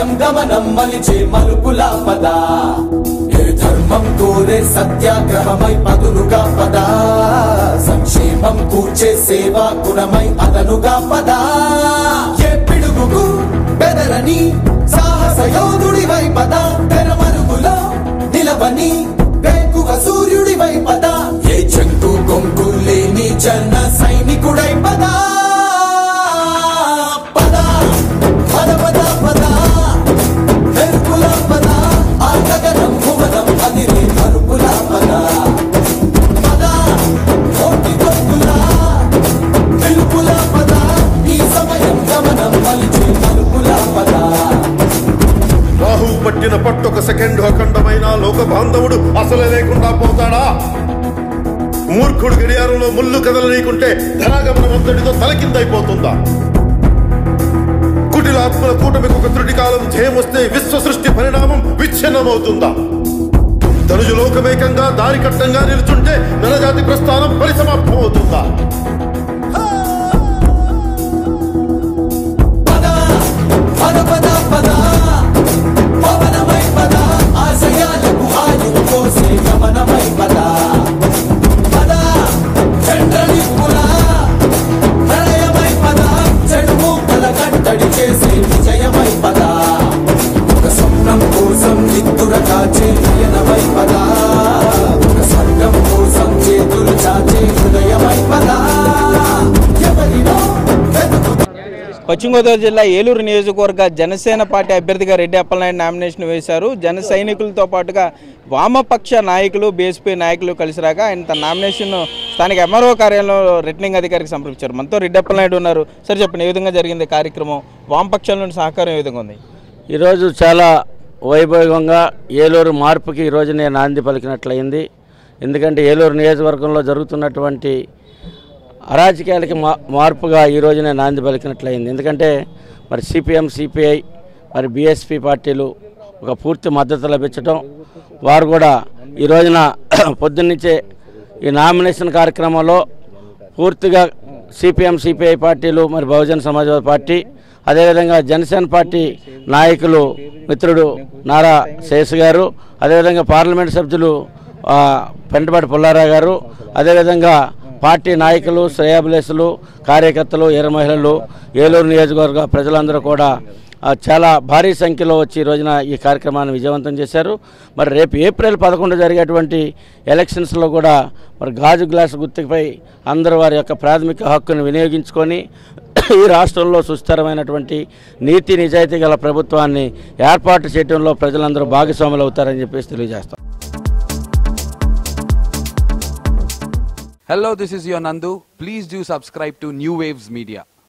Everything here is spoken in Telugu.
సమయం గమనం మలిచే మలుపులా పద ఏ ధర్మం కోరే సత్యాగ్రహమై పదునుగా పద సంక్షేమం కూర్చే సేవా గుణమై అదనుగా పద ఏ పిడుగుకు బెదరని సాహస యోధుడివై పద తెరమరుగులో నిలవని వేకువ సూర్యుడివై పద ఏ చెంకు కొంకు లేని జన సైనికుడై పద పద పద పద పద మెరుపుల పద ఆ గగనం భువనం అదిరే మరుపుల పద పద కోటి గొంతుల పిలుపుల పద ఈ సమయం గమనం మలిచే మరుపుల పద రాహు పట్టిన పట్టొక సెకండ్ అఖండమైన లోక బాంధవుడు అసలే లేకుండా పోతాడా? మూర్ఖుడు గడియారంలో ముళ్ళు కదలనీకుంటే ధనాగమనం అంతటితో తలకిందైపోతుందా? కుటిలాత్మల కూటమికి ఒక త్రుటి కాలం ధ్యేయమొస్తే విశ్వ సృష్టి పరిణామం విచ్ఛిన్నమవుతుందా? ధనుజు లోకమేకంగా దారికట్టంగా నిలుచుంటే నరజాతి ప్రస్థానం పరిసమాప్తం అవుతుందా? పశ్చిమ గోదావరి జిల్లా ఏలూరు నియోజకవర్గ జనసేన పార్టీ అభ్యర్థిగా రెడ్డి అప్పలనాయుడు నామినేషన్ వేశారు. జన సైనికులతో పాటుగా వామపక్ష నాయకులు బీఎస్పీ నాయకులు కలిసి రాక ఆయన తన నామినేషన్ స్థానిక ఎంఆర్ఓ కార్యాలయంలో రిటర్నింగ్ అధికారికి సమర్పించారు. మనతో రెడ్డి అప్పలనాయుడు ఉన్నారు. సార్ చెప్పండి, ఏ విధంగా జరిగింది కార్యక్రమం? వామపక్షాల నుండి సహకారం ఏ విధంగా ఉంది? ఈరోజు చాలా వైభవంగా ఏలూరు మార్పుకి ఈరోజు నేను నాంది పలికినట్లయింది. ఎందుకంటే ఏలూరు నియోజకవర్గంలో జరుగుతున్నటువంటి అరాజకీయాలకి మార్పుగా ఈరోజు నేను నాంది పలికినట్లయింది. ఎందుకంటే మరి సిపిఎం సిపిఐ మరి బీఎస్పీ పార్టీలు ఒక పూర్తి మద్దతు లభించడం, వారు కూడా ఈ రోజున పొద్దున్నుంచే ఈ నామినేషన్ కార్యక్రమంలో పూర్తిగా సిపిఎం సిపిఐ పార్టీలు మరి బహుజన సమాజ్వాదీ పార్టీ అదేవిధంగా జనసేన పార్టీ నాయకులు మిత్రుడు నారా శేష్ గారు, అదేవిధంగా పార్లమెంట్ సభ్యులు పెంటపాటి పుల్లారావు గారు, అదేవిధంగా పార్టీ నాయకులు శ్రేయాభిలాషులు కార్యకర్తలు ఎర్ర మహిళలు ఏలూరు నియోజకవర్గ ప్రజలందరూ కూడా చాలా భారీ సంఖ్యలో వచ్చి ఈ రోజున ఈ కార్యక్రమాన్ని విజయవంతం చేశారు. మరి రేపు ఏప్రిల్ 11 జరిగేటువంటి ఎలక్షన్స్లో కూడా మరి గాజు గ్లాసు గుర్తుపై అందరూ వారి యొక్క ప్రాథమిక హక్కును వినియోగించుకొని ఈ రాష్ట్రంలో సుస్థిరమైనటువంటి నీతి నిజాయితీ గల ప్రభుత్వాన్ని ఏర్పాటు చేయడంలో ప్రజలందరూ భాగస్వాములు అవుతారని చెప్పేసి తెలియజేస్తాం. Hello, this is your Nandu. Please do subscribe to New Waves Media.